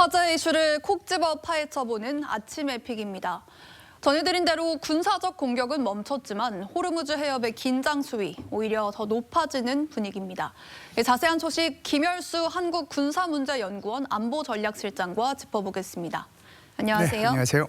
화제 이슈를 콕 집어 파헤쳐보는 아침 에픽입니다. 전해드린 대로 군사적 공격은 멈췄지만 호르무즈 해협의 긴장 수위 오히려 더 높아지는 분위기입니다. 자세한 소식 김열수 한국군사문제연구원 안보전략실장과 짚어보겠습니다. 안녕하세요. 네, 안녕하세요.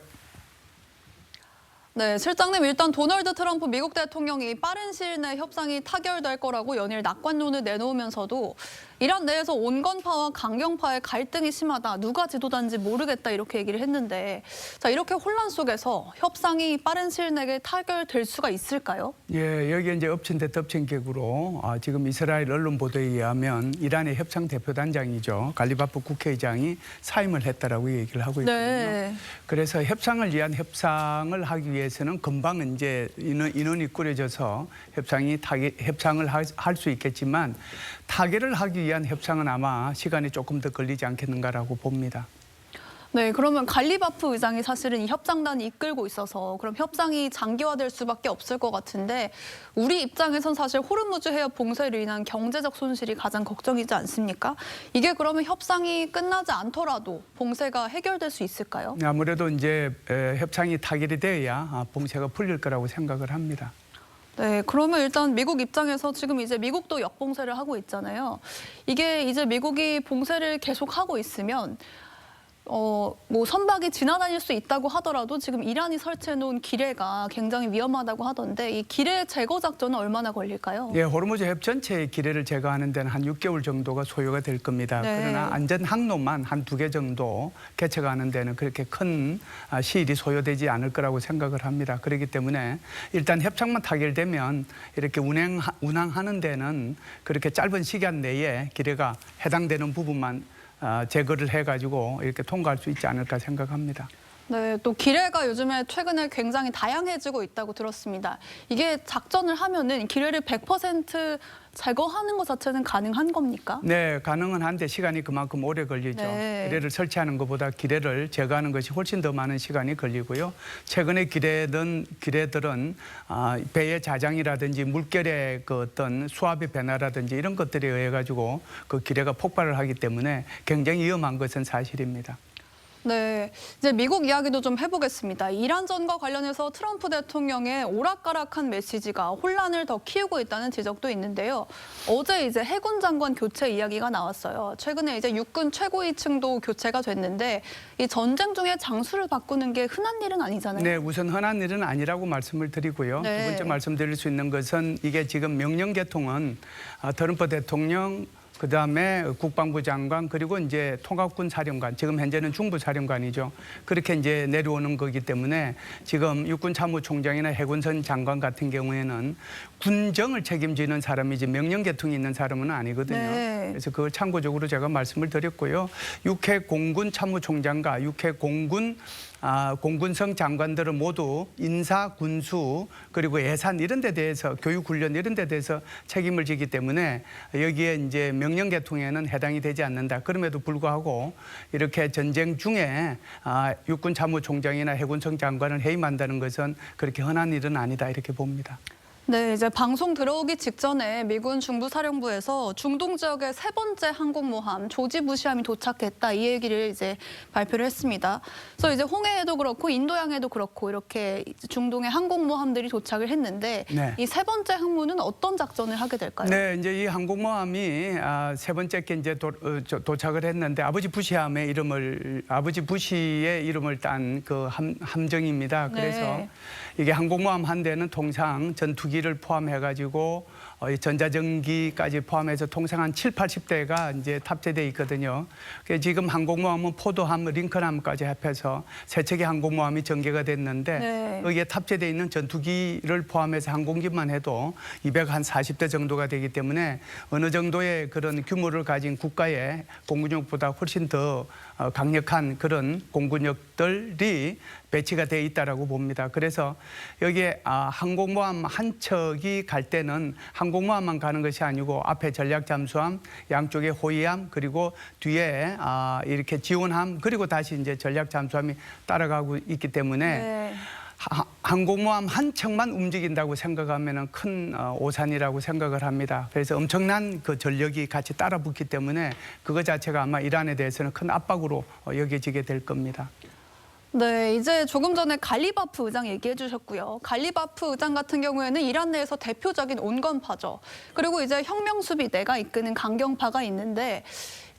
네, 실장님 일단 도널드 트럼프 미국 대통령이 빠른 시일 내 협상이 타결될 거라고 연일 낙관론을 내놓으면서도 이란 내에서 온건파와 강경파의 갈등이 심하다, 누가 지도자인지 모르겠다 이렇게 얘기를 했는데 자 이렇게 혼란 속에서 협상이 빠른 시일 내에 타결될 수가 있을까요? 예, 여기 이제 엎친 데 덮친 격으로 지금 이스라엘 언론 보도에 의하면 이란의 협상 대표단장이죠. 갈리바프 국회의장이 사임을 했다라고 얘기를 하고 있거든요. 네. 그래서 협상을 위한 협상을 하기 위해서는 금방 이제 인원이 꾸려져서 협상을 할 수 있겠지만 타결을 하기 위한 협상은 아마 시간이 조금 더 걸리지 않겠는가라고 봅니다. 네, 그러면 갈리바프 의장이 사실은 이 협상단이 이끌고 있어서 그럼 협상이 장기화될 수밖에 없을 것 같은데 우리 입장에선 사실 호르무즈 해협 봉쇄로 인한 경제적 손실이 가장 걱정이지 않습니까? 이게 그러면 협상이 끝나지 않더라도 봉쇄가 해결될 수 있을까요? 아무래도 이제 협상이 타결이 돼야 봉쇄가 풀릴 거라고 생각을 합니다. 네, 그러면 일단 미국 입장에서 지금 이제 미국도 역봉쇄를 하고 있잖아요. 이게 이제 미국이 봉쇄를 계속하고 있으면 뭐 선박이 지나다닐 수 있다고 하더라도 지금 이란이 설치해놓은 기뢰가 굉장히 위험하다고 하던데 이 기뢰 제거 작전은 얼마나 걸릴까요? 예, 호르무즈 해협 전체의 기뢰를 제거하는 데는 한 6개월 정도가 소요가 될 겁니다. 네. 그러나 안전 항로만 한 2개 정도 개척하는 데는 그렇게 큰 시일이 소요되지 않을 거라고 생각을 합니다. 그렇기 때문에 일단 협상만 타결되면 이렇게 운항하는 데는 그렇게 짧은 시간 내에 기뢰가 해당되는 부분만 제거를 해가지고 이렇게 통과할 수 있지 않을까 생각합니다. 네, 또 기뢰가 요즘에 최근에 굉장히 다양해지고 있다고 들었습니다. 이게 작전을 하면은 기뢰를 100% 제거하는 것 자체는 가능한 겁니까? 네, 가능은 한데 시간이 그만큼 오래 걸리죠. 네. 기뢰를 설치하는 것보다 기뢰를 제거하는 것이 훨씬 더 많은 시간이 걸리고요. 최근에 기뢰들은 배의 자장이라든지 물결의 그 어떤 수압의 변화라든지 이런 것들에 의해 가지고 그 기뢰가 폭발을 하기 때문에 굉장히 위험한 것은 사실입니다. 네, 이제 미국 이야기도 좀 해보겠습니다. 이란전과 관련해서 트럼프 대통령의 오락가락한 메시지가 혼란을 더 키우고 있다는 지적도 있는데요. 어제 이제 해군 장관 교체 이야기가 나왔어요. 최근에 이제 육군 최고위층도 교체가 됐는데 이 전쟁 중에 장수를 바꾸는 게 흔한 일은 아니잖아요. 네, 우선 흔한 일은 아니라고 말씀을 드리고요. 네. 두 번째 말씀드릴 수 있는 것은 이게 지금 명령 계통은 트럼프 대통령 그다음에 국방부 장관 그리고 이제 통합군 사령관 지금 현재는 중부 사령관이죠. 그렇게 이제 내려오는 거기 때문에 지금 육군 참모총장이나 해군선 장관 같은 경우에는 군정을 책임지는 사람이지 명령 계통이 있는 사람은 아니거든요. 네. 그래서 그걸 참고적으로 제가 말씀을 드렸고요. 육해 공군 참모총장과 육해 공군 공군성 장관들은 모두 인사, 군수 그리고 예산 이런 데 대해서 교육 훈련 이런 데 대해서 책임을 지기 때문에 여기에 이제 명령 계통에는 해당이 되지 않는다. 그럼에도 불구하고 이렇게 전쟁 중에 육군 참모총장이나 해군성 장관을 해임한다는 것은 그렇게 흔한 일은 아니다 이렇게 봅니다. 네, 이제 방송 들어오기 직전에 미군 중부사령부에서 중동 지역의 세 번째 항공모함 조지 부시함이 도착했다 이 얘기를 이제 발표를 했습니다. 그래서 이제 홍해에도 그렇고 인도양에도 그렇고 이렇게 중동의 항공모함들이 도착을 했는데 네. 이 세 번째 항모는 어떤 작전을 하게 될까요? 네, 이제 이 항공모함이 세 번째께 이제 도착을 했는데 아버지 부시의 이름을 딴 그 함정입니다. 그래서 네. 이게 항공모함 한 대는 통상 전투기를 포함해가지고 전자전기까지 포함해서 통상 한 7, 80대가 이제 탑재돼 있거든요. 지금 항공모함은 포도함, 링컨함까지 합해서 세 척의 항공모함이 전개가 됐는데 네. 여기에 탑재돼 있는 전투기를 포함해서 항공기만 해도 240대 정도가 되기 때문에 어느 정도의 그런 규모를 가진 국가의 공군력보다 훨씬 더 강력한 그런 공군력들이 배치가 돼 있다라고 봅니다. 그래서 여기에 항공모함 한 척이 갈 때는 항공모함만 가는 것이 아니고 앞에 전략잠수함, 양쪽에 호위함, 그리고 뒤에 이렇게 지원함, 그리고 다시 이제 전략잠수함이 따라가고 있기 때문에 네. 항공모함 한 척만 움직인다고 생각하면 큰 오산이라고 생각을 합니다. 그래서 엄청난 그 전력이 같이 따라붙기 때문에 그거 자체가 아마 이란에 대해서는 큰 압박으로 여겨지게 될 겁니다. 네, 이제 조금 전에 갈리바프 의장 얘기해 주셨고요. 갈리바프 의장 같은 경우에는 이란 내에서 대표적인 온건파죠. 그리고 이제 혁명수비대가 이끄는 강경파가 있는데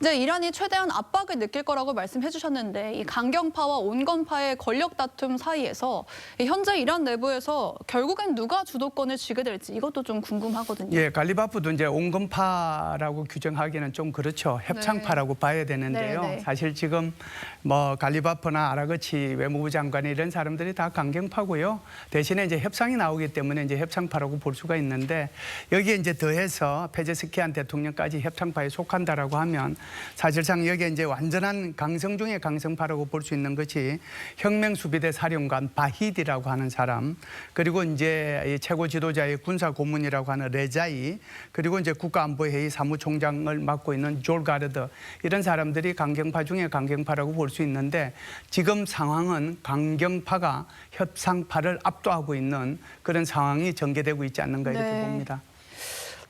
이제 이란이 최대한 압박을 느낄 거라고 말씀해 주셨는데 이 강경파와 온건파의 권력 다툼 사이에서 현재 이란 내부에서 결국엔 누가 주도권을 쥐게 될지 이것도 좀 궁금하거든요. 예, 갈리바프도 이제 온건파라고 규정하기는 좀 그렇죠. 협상파라고 봐야 되는데요. 네, 네. 사실 지금 뭐 갈리바프나 아라그치 외무부 장관 이런 사람들이 다 강경파고요. 대신에 이제 협상이 나오기 때문에 이제 협상파라고 볼 수가 있는데 여기에 이제 더해서 페제스키안 대통령까지 협상파에 속한다라고 하면 사실상 여기에 이제 완전한 강성 중의 강성파라고 볼 수 있는 것이 혁명수비대 사령관 바히디라고 하는 사람, 그리고 이제 이 최고 지도자의 군사 고문이라고 하는 레자이, 그리고 이제 국가안보회의 사무총장을 맡고 있는 졸 가르드, 이런 사람들이 강경파 중에 강경파라고 볼 수 있는데 지금 상황은 강경파가 협상파를 압도하고 있는 그런 상황이 전개되고 있지 않는가 이렇게 네. 봅니다.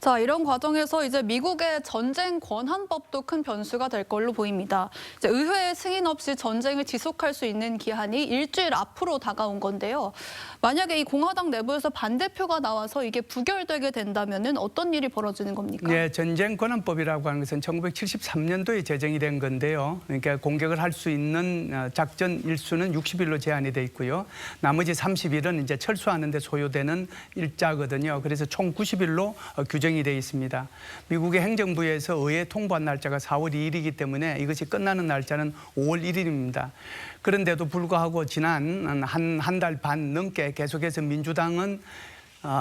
자, 이런 과정에서 이제 미국의 전쟁 권한법도 큰 변수가 될 걸로 보입니다. 이제 의회의 승인 없이 전쟁을 지속할 수 있는 기한이 일주일 앞으로 다가온 건데요. 만약에 이 공화당 내부에서 반대표가 나와서 이게 부결되게 된다면은 어떤 일이 벌어지는 겁니까? 네, 전쟁 권한법이라고 하는 것은 1973년도에 제정이 된 건데요. 그러니까 공격을 할 수 있는 작전 일수는 60일로 제한이 돼 있고요. 나머지 30일은 이제 철수하는 데 소요되는 일자거든요. 그래서 총 90일로 규정이 돼 있습니다. 미국의 행정부에서 의회에 통보한 날짜가 4월 2일이기 때문에 이것이 끝나는 날짜는 5월 1일입니다. 그런데도 불구하고 지난 한 달 반 넘게 계속해서 민주당은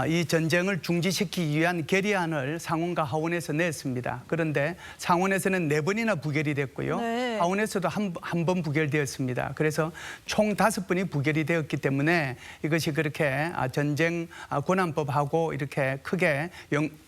이 전쟁을 중지시키기 위한 결의안을 상원과 하원에서 냈습니다. 그런데 상원에서는 4번이나 부결이 됐고요. 네. 하원에서도 한 번 부결되었습니다. 그래서 총 5번이 부결이 되었기 때문에 이것이 그렇게 전쟁 권한법하고 이렇게 크게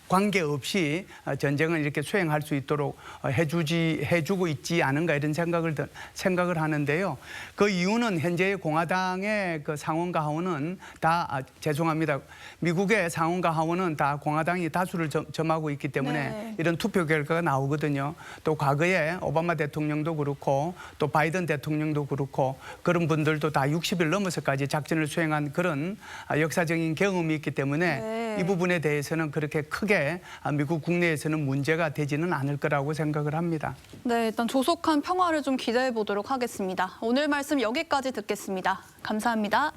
관계없이 전쟁을 이렇게 수행할 수 있도록 해주고 있지 않은가 이런 생각을 하는데요. 그 이유는 현재의 공화당의 그 상원과 하원은 다 죄송합니다. 미국의 상원과 하원은 다 공화당이 다수를 점하고 있기 때문에 네. 이런 투표 결과가 나오거든요. 또 과거에 오바마 대통령도 그렇고 또 바이든 대통령도 그렇고 그런 분들도 다 60일 넘어서까지 작전을 수행한 그런 역사적인 경험이 있기 때문에 네. 이 부분에 대해서는 그렇게 크게 미국 국내에서는 문제가 되지는 않을 거라고 생각을 합니다. 네, 일단 조속한 평화를 좀 기대해 보도록 하겠습니다. 오늘 말씀 여기까지 듣겠습니다. 감사합니다.